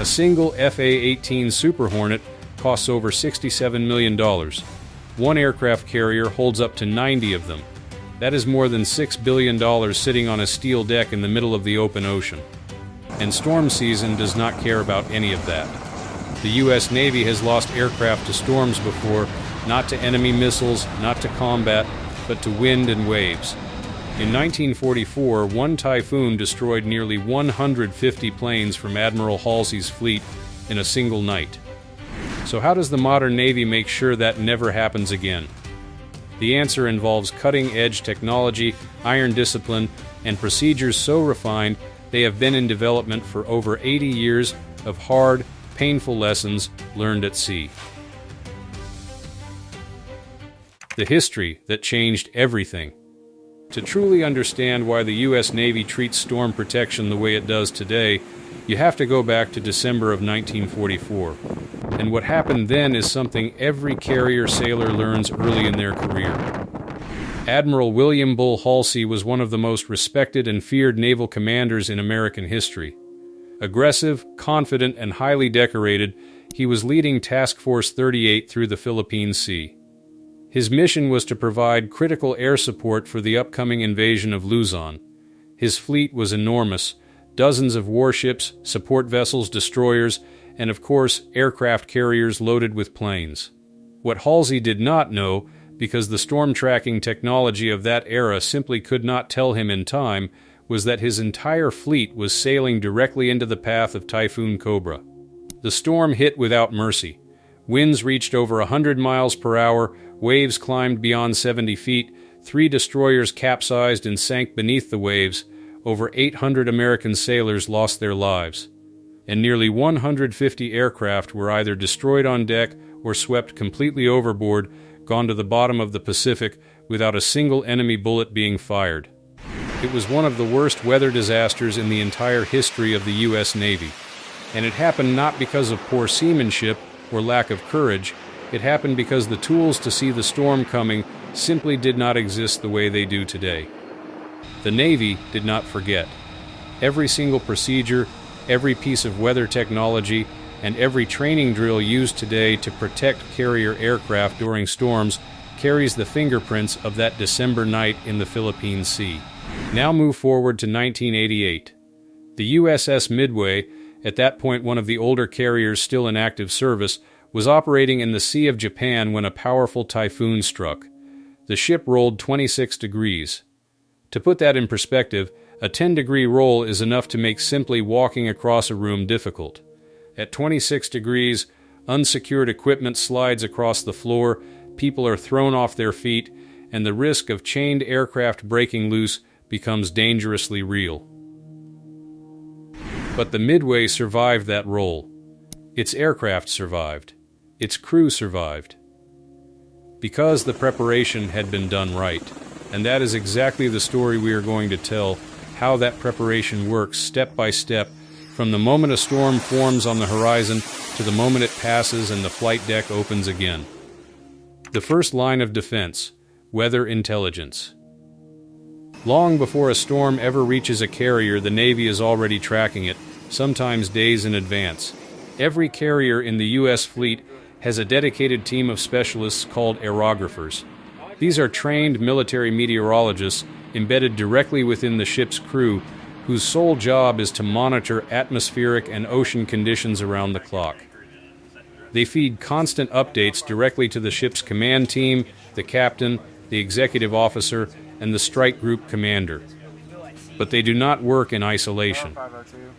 A single FA-18 Super Hornet costs over $67 million. One aircraft carrier holds up to 90 of them. That is more than $6 billion sitting on a steel deck in the middle of the open ocean. And storm season does not care about any of that. The U.S. Navy has lost aircraft to storms before, not to enemy missiles, not to combat, but to wind and waves. In 1944, one typhoon destroyed nearly 150 planes from Admiral Halsey's fleet in a single night. So how does the modern Navy make sure that never happens again? The answer involves cutting-edge technology, iron discipline, and procedures so refined they have been in development for over 80 years of hard, painful lessons learned at sea. The history that changed everything. To truly understand why the U.S. Navy treats storm protection the way it does today, you have to go back to December of 1944. And what happened then is something every carrier sailor learns early in their career. Admiral William Bull Halsey was one of the most respected and feared naval commanders in American history. Aggressive, confident, and highly decorated, he was leading Task Force 38 through the Philippine Sea. His mission was to provide critical air support for the upcoming invasion of Luzon. His fleet was enormous, dozens of warships, support vessels, destroyers, and of course, aircraft carriers loaded with planes. What Halsey did not know, because the storm tracking technology of that era simply could not tell him in time, was that his entire fleet was sailing directly into the path of Typhoon Cobra. The storm hit without mercy. Winds reached over 100 miles per hour, waves climbed beyond 70 feet, 3 destroyers capsized and sank beneath the waves, over 800 American sailors lost their lives, and nearly 150 aircraft were either destroyed on deck or swept completely overboard, gone to the bottom of the Pacific without a single enemy bullet being fired. It was one of the worst weather disasters in the entire history of the U.S. Navy, and it happened not because of poor seamanship or lack of courage. It happened because the tools to see the storm coming simply did not exist the way they do today. The Navy did not forget. Every single procedure, every piece of weather technology, and every training drill used today to protect carrier aircraft during storms carries the fingerprints of that December night in the Philippine Sea. Now move forward to 1988. The USS Midway, at that point one of the older carriers still in active service, was operating in the Sea of Japan when a powerful typhoon struck. The ship rolled 26 degrees. To put that in perspective, a 10-degree roll is enough to make simply walking across a room difficult. At 26 degrees, unsecured equipment slides across the floor, people are thrown off their feet, and the risk of chained aircraft breaking loose becomes dangerously real. But the Midway survived that roll. Its aircraft survived. Its crew survived. Because the preparation had been done right. And that is exactly the story we are going to tell, how that preparation works step by step, from the moment a storm forms on the horizon to the moment it passes and the flight deck opens again. The first line of defense, weather intelligence. Long before a storm ever reaches a carrier, the Navy is already tracking it, sometimes days in advance. Every carrier in the U.S. fleet has a dedicated team of specialists called aerographers. These are trained military meteorologists embedded directly within the ship's crew, whose sole job is to monitor atmospheric and ocean conditions around the clock. They feed constant updates directly to the ship's command team, the captain, the executive officer, and the strike group commander. But they do not work in isolation.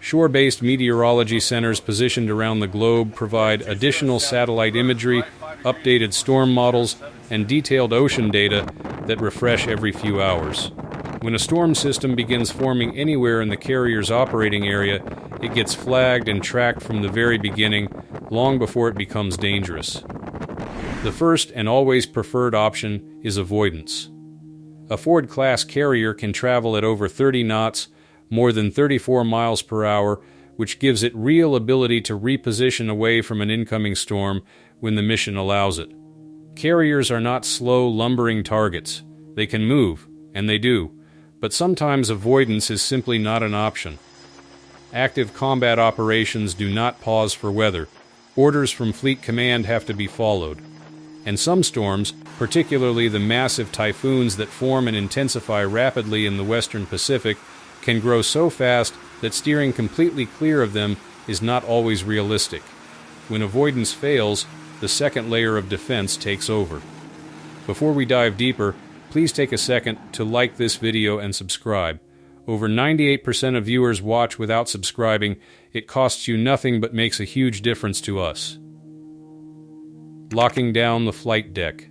Shore-based meteorology centers positioned around the globe provide additional satellite imagery, updated storm models, and detailed ocean data that refresh every few hours. When a storm system begins forming anywhere in the carrier's operating area, it gets flagged and tracked from the very beginning, long before it becomes dangerous. The first and always preferred option is avoidance. A Ford-class carrier can travel at over 30 knots, more than 34 miles per hour, which gives it real ability to reposition away from an incoming storm when the mission allows it. Carriers are not slow, lumbering targets. They can move, and they do, but sometimes avoidance is simply not an option. Active combat operations do not pause for weather. Orders from Fleet Command have to be followed. And some storms, particularly the massive typhoons that form and intensify rapidly in the western Pacific, can grow so fast that steering completely clear of them is not always realistic. When avoidance fails, the second layer of defense takes over. Before we dive deeper, please take a second to like this video and subscribe. Over 98% of viewers watch without subscribing. It costs you nothing but makes a huge difference to us. Locking down the flight deck.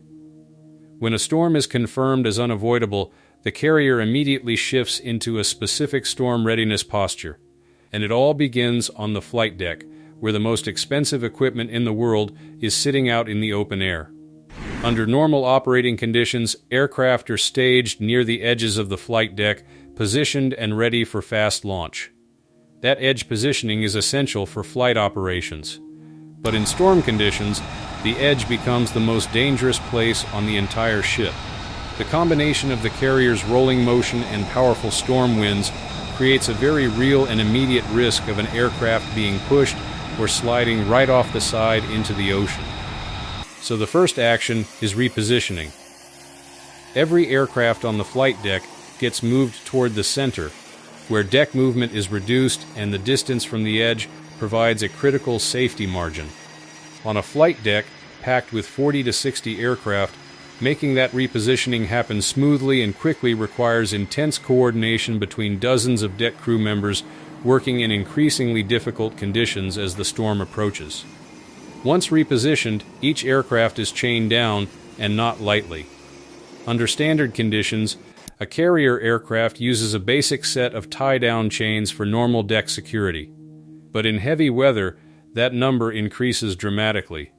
When a storm is confirmed as unavoidable, the carrier immediately shifts into a specific storm readiness posture. And it all begins on the flight deck, where the most expensive equipment in the world is sitting out in the open air. Under normal operating conditions, aircraft are staged near the edges of the flight deck, positioned and ready for fast launch. That edge positioning is essential for flight operations. But in storm conditions, the edge becomes the most dangerous place on the entire ship. The combination of the carrier's rolling motion and powerful storm winds creates a very real and immediate risk of an aircraft being pushed or sliding right off the side into the ocean. So the first action is repositioning. Every aircraft on the flight deck gets moved toward the center, where deck movement is reduced and the distance from the edge provides a critical safety margin. On a flight deck packed with 40 to 60 aircraft, making that repositioning happen smoothly and quickly requires intense coordination between dozens of deck crew members working in increasingly difficult conditions as the storm approaches. Once repositioned, each aircraft is chained down, and not lightly. Under standard conditions, a carrier aircraft uses a basic set of tie-down chains for normal deck security. But in heavy weather, that number increases dramatically.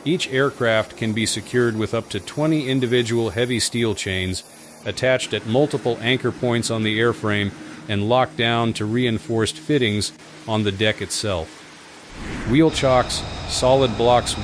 Each aircraft can be secured with up to 20 individual heavy steel chains attached at multiple anchor points on the airframe and locked down to reinforced fittings on the deck itself. Wheel chocks, solid blocks